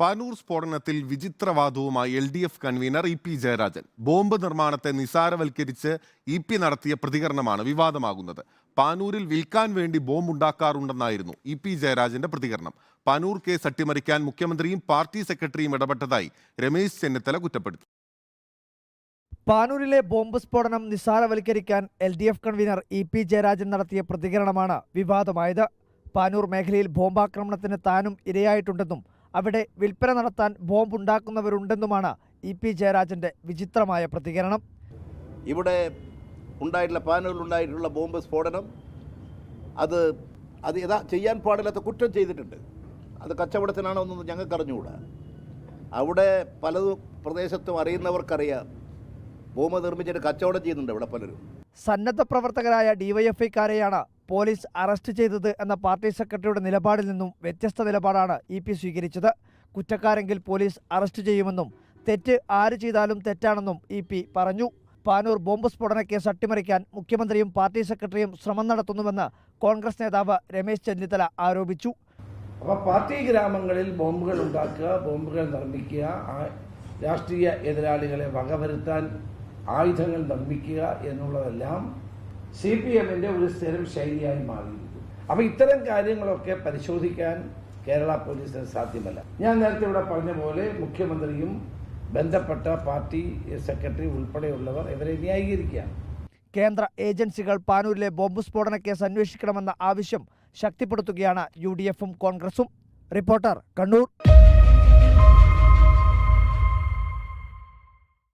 പാനൂർ സ്ഫോടനത്തിൽ വിചിത്രവാദവുമായി LDF convener EP Jayarajan. Bomb നിർമ്മാണത്തെ നിസാരവൽക്കരിച്ച് EP നടത്തിയ പ്രതികരണമാണ് വിവാദമാകുന്നത്. പാനൂരിൽ വിൽക്കാൻ വേണ്ടി ബോംബ് ഉണ്ടാക്കാറുണ്ടെന്നായിരുന്നു EP ജയരാജന്റെ പ്രതികരണം. പാനൂർ കേസ് അട്ടിമറിക്കാൻ മുഖ്യമന്ത്രിയും പാർട്ടി സെക്രട്ടറിയും ഇടപെട്ടതായി രമേശ് ചെന്നിത്തല കുറ്റപ്പെടുത്തി. പാനൂരിലെ ബോംബ് സ്ഫോടനം നിസാരവൽക്കരിക്കാൻ LDF കൺവീനർ EP ജയരാജൻ നടത്തിയ പ്രതികരണമാണ് വിവാദമായത്. പാനൂർ മേഖലയിൽ ബോംബാക്രമണത്തിന് താനും ഇരയായിട്ടുണ്ടെന്നും അവിടെ വിൽപ്പന നടത്താൻ ബോംബ് ഉണ്ടാക്കുന്നവരുണ്ടെന്നുമാണ് EP ജയരാജന്റെ വിചിത്രമായ പ്രതികരണം. ഇവിടെ പാനൂരിലുണ്ടായിട്ടുള്ള ബോംബ് സ്ഫോടനം അത് ചെയ്യാൻ പാടില്ലാത്ത കുറ്റം ചെയ്തിട്ടുണ്ട്. അത് കച്ചവടത്തിനാണോ എന്നൊന്നും ഞങ്ങൾക്ക് അറിഞ്ഞുകൂടാ. അവിടെ പല പ്രദേശത്തും അറിയുന്നവർക്കറിയാം ബോംബ് നിർമ്മിച്ചിട്ട് കച്ചവടം ചെയ്യുന്നുണ്ട് ഇവിടെ പലരും. സന്നദ്ധ പ്രവർത്തകരായ DYFIക്കാരെയാണ് പോലീസ് അറസ്റ്റ് ചെയ്തത് എന്ന പാർട്ടി സെക്രട്ടറിയുടെ നിലപാടിൽ നിന്നും വ്യത്യസ്ത നിലപാടാണ് EP സ്വീകരിച്ചത്. കുറ്റക്കാരെങ്കിൽ പോലീസ് അറസ്റ്റ് ചെയ്യുമെന്നും തെറ്റ് ആര് ചെയ്താലും തെറ്റാണെന്നും EP പറഞ്ഞു. പാനൂർ ബോംബ് സ്ഫോടന കേസ് അട്ടിമറിക്കാൻ മുഖ്യമന്ത്രിയും പാർട്ടി സെക്രട്ടറിയും ശ്രമം നടത്തുന്നുവെന്ന് കോൺഗ്രസ് നേതാവ് രമേശ് ചെന്നിത്തല ആരോപിച്ചു. അപ്പോൾ പാർട്ടി ഗ്രാമങ്ങളിൽ ബോംബുകൾ ഉണ്ടാക്കുക, ബോംബുകൾ നിർമ്മിക്കുക, രാഷ്ട്രീയ എതിരാളികളെ വകവരുത്താൻ ആയുധങ്ങൾ നിർമ്മിക്കുക എന്നുള്ളതെല്ലാം CPMന്റെ ഒരു സ്ഥിരം ശൈലിയായി മാറിയിരിക്കുന്നു. അപ്പോൾ ഇത്തരം കാര്യങ്ങളൊക്കെ പരിശോധിക്കാൻ കേരള പോലീസിന് സാധ്യമല്ല. ഞാൻ നേരത്തെ ഇവിടെ പറഞ്ഞ പോലെ മുഖ്യമന്ത്രിയും ബന്ധപ്പെട്ട പാർട്ടി സെക്രട്ടറി ഉൾപ്പെടെയുള്ളവർ ഇവരെ ന്യായീകരിക്കുകയാണ്. കേന്ദ്ര ഏജൻസികൾ പാനൂരിലെ ബോംബ് സ്ഫോടന കേസ് അന്വേഷിക്കണമെന്ന ആവശ്യം ശക്തിപ്പെടുത്തുകയാണ് UDFും കോൺഗ്രസും. റിപ്പോർട്ടർ, കണ്ണൂർ.